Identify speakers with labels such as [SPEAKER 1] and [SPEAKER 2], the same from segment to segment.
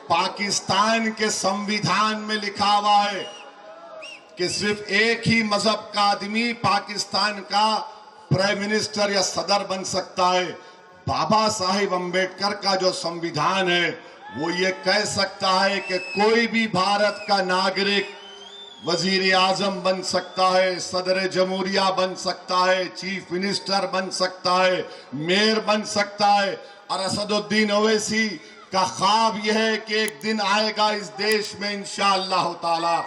[SPEAKER 1] पाकिस्तान के संविधान में लिखा हुआ है कि सिर्फ एक ही मजहब का आदमी पाकिस्तान का प्राइम मिनिस्टर या सदर बन सकता है। बाबा साहिब अंबेडकर का जो संविधान है वो ये कह सकता है कि कोई भी भारत का नागरिक वजीर आजम बन सकता है, सदर जमहूरिया बन सकता है, चीफ मिनिस्टर बन सकता है, मेयर बन सकता है। और असदुद्दीन ओवैसी का ख्वाब यह है कि एक दिन आएगा इस देश में इंशाअल्लाह ताला,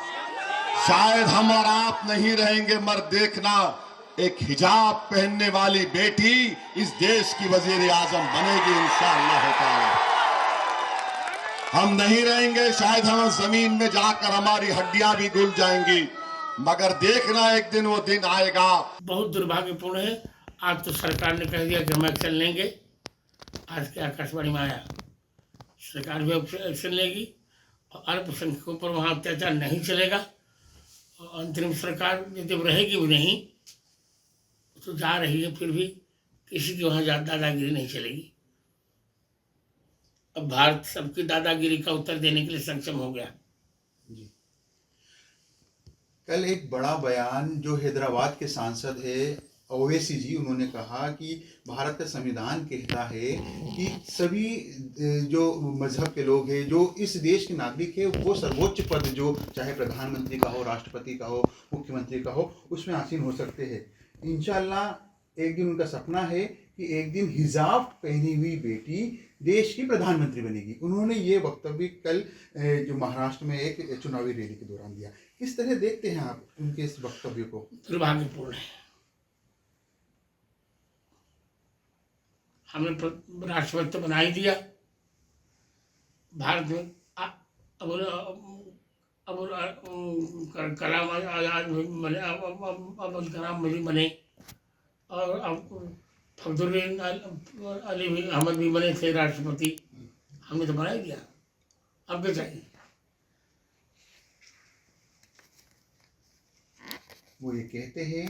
[SPEAKER 1] शायद हम और आप नहीं रहेंगे मगर देखना, एक हिजाब पहनने वाली बेटी इस देश की वजीर आजम बनेगी इंशाअल्लाह ताला। हम नहीं रहेंगे, शायद हम जमीन में जाकर हमारी हड्डियां भी घुल जाएंगी, मगर देखना एक दिन वो दिन आएगा।
[SPEAKER 2] बहुत दुर्भाग्यपूर्ण है। आज तो सरकार ने कह दिया कि हम एक्शन लेंगे। आज के आकाशवाणी में आया, सरकार भी एक्शन लेगी और अल्पसंख्यकों पर वहाँ अत्याचार नहीं चलेगा। और अंतरिम सरकार जब रहेगी भी नहीं तो जा रही है, फिर भी किसी की वहाँ दादागिरी नहीं चलेगी। अब भारत सबकी दादागिरी का उत्तर देने के लिए सक्षम हो गया।
[SPEAKER 3] जी, कल एक बड़ा बयान जो हैदराबाद के सांसद है ओवैसी जी, उन्होंने कहा कि भारत का संविधान कहता है कि सभी जो मजहब के लोग हैं, जो इस देश के नागरिक है, वो सर्वोच्च पद जो चाहे प्रधानमंत्री का हो, राष्ट्रपति का हो, मुख्यमंत्री का हो, उसमें आसीन हो सकते हैं। इंशाल्लाह एक दिन उनका सपना है कि एक दिन हिजाब पहनी हुई बेटी देश की प्रधानमंत्री बनेगी। उन्होंने ये वक्तव्य कल जो महाराष्ट्र में एक चुनावी रैली के दौरान दिया। किस तरह देखते हैं आप उनके इस वक्तव्य को?
[SPEAKER 2] दुर्भाग्यपूर्ण है। हमने राष्ट्रपति तो बना ही दिया भारत में। अब कलाम आजाद बने, अब्दुल कलाम भी बने और अब फखरुद्दीन अली भी अहमद भी बने थे राष्ट्रपति। हमने तो बना ही दिया, अब क्या चाहिए?
[SPEAKER 3] वो ये कहते हैं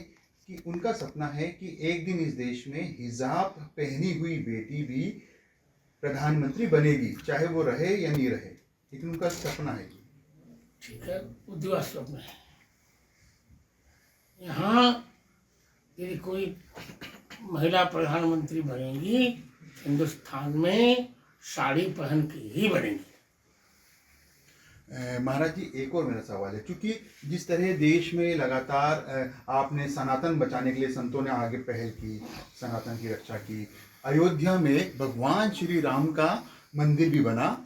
[SPEAKER 3] कि उनका सपना है कि एक दिन इस देश में हिजाब पहनी हुई बेटी भी प्रधानमंत्री बनेगी, चाहे वो रहे या नहीं रहे, लेकिन उनका सपना है।
[SPEAKER 2] ठीक है, वो दिवा स्वप्न है। यहाँ यदि कोई महिला प्रधानमंत्री बनेगी, हिंदुस्तान में साड़ी पहन के ही बनेगी।
[SPEAKER 3] महाराज जी, एक और मेरा सवाल है, क्योंकि जिस तरह देश में लगातार आपने सनातन बचाने के लिए संतों ने आगे पहल की, सनातन की रक्षा की, अयोध्या में भगवान श्री राम का मंदिर भी बना,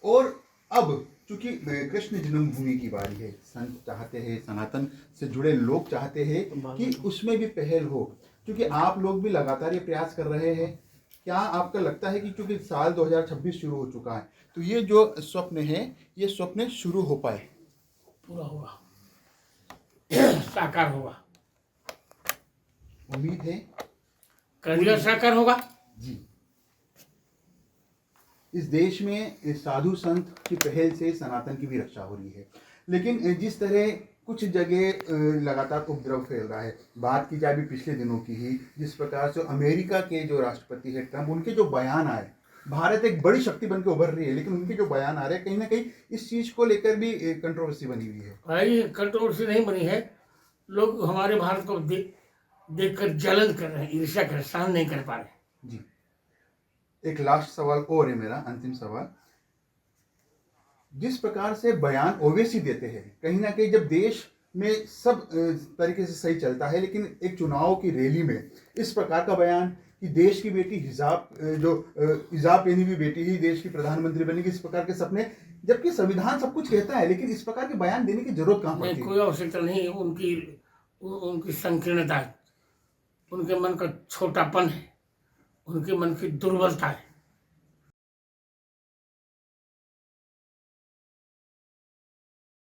[SPEAKER 3] और अब चूंकि कृष्ण जन्मभूमि की बारी है, संत चाहते हैं, सनातन से जुड़े लोग चाहते हैं कि उसमें भी पहल हो, क्योंकि आप लोग भी लगातार ये प्रयास कर रहे हैं। क्या आपका लगता है कि चूंकि साल 2026 शुरू हो चुका है, तो ये जो स्वप्न है, ये स्वप्न शुरू हो पाए?
[SPEAKER 2] पूरा होगा, साकार होगा,
[SPEAKER 3] उम्मीद है
[SPEAKER 2] कर दिया, साकार होगा
[SPEAKER 3] जी। इस देश में साधु संत की पहल से सनातन की भी रक्षा हो रही है, लेकिन जिस तरह कुछ जगह लगातार उपद्रव फैल रहा है, बात की जाए भी पिछले दिनों की ही, जिस प्रकार से अमेरिका के जो राष्ट्रपति है ट्रंप, उनके जो बयान आए, भारत एक बड़ी शक्ति बनकर उभर रही है, लेकिन उनके जो बयान आ रहे हैं कहीं ना कहीं इस चीज को लेकर भी कंट्रोवर्सी बनी हुई है।
[SPEAKER 2] भाई, कंट्रोवर्सी नहीं बनी है, लोग हमारे भारत को देखकर जलन कर रहे हैं, ईर्ष्या कर, सहन नहीं कर पा रहे।
[SPEAKER 3] जी, एक लास्ट सवाल और है मेरा, अंतिम सवाल। जिस प्रकार से बयान ओवैसी देते हैं, कहीं ना कहीं जब देश में सब तरीके से सही चलता है, लेकिन एक चुनाव की रैली में इस प्रकार का बयान कि देश की बेटी हिजाब पहनी हुई बेटी ही देश की प्रधानमंत्री बनेगी, इस प्रकार के सपने, जबकि संविधान सब कुछ कहता है, लेकिन इस प्रकार के बयान देने की जरूरत कहाँ पड़ती है?
[SPEAKER 2] कोई आवश्यकता नहीं। उनकी संकीर्णता है, उनके मन का छोटापन है, उनके मन की दुर्बलता है।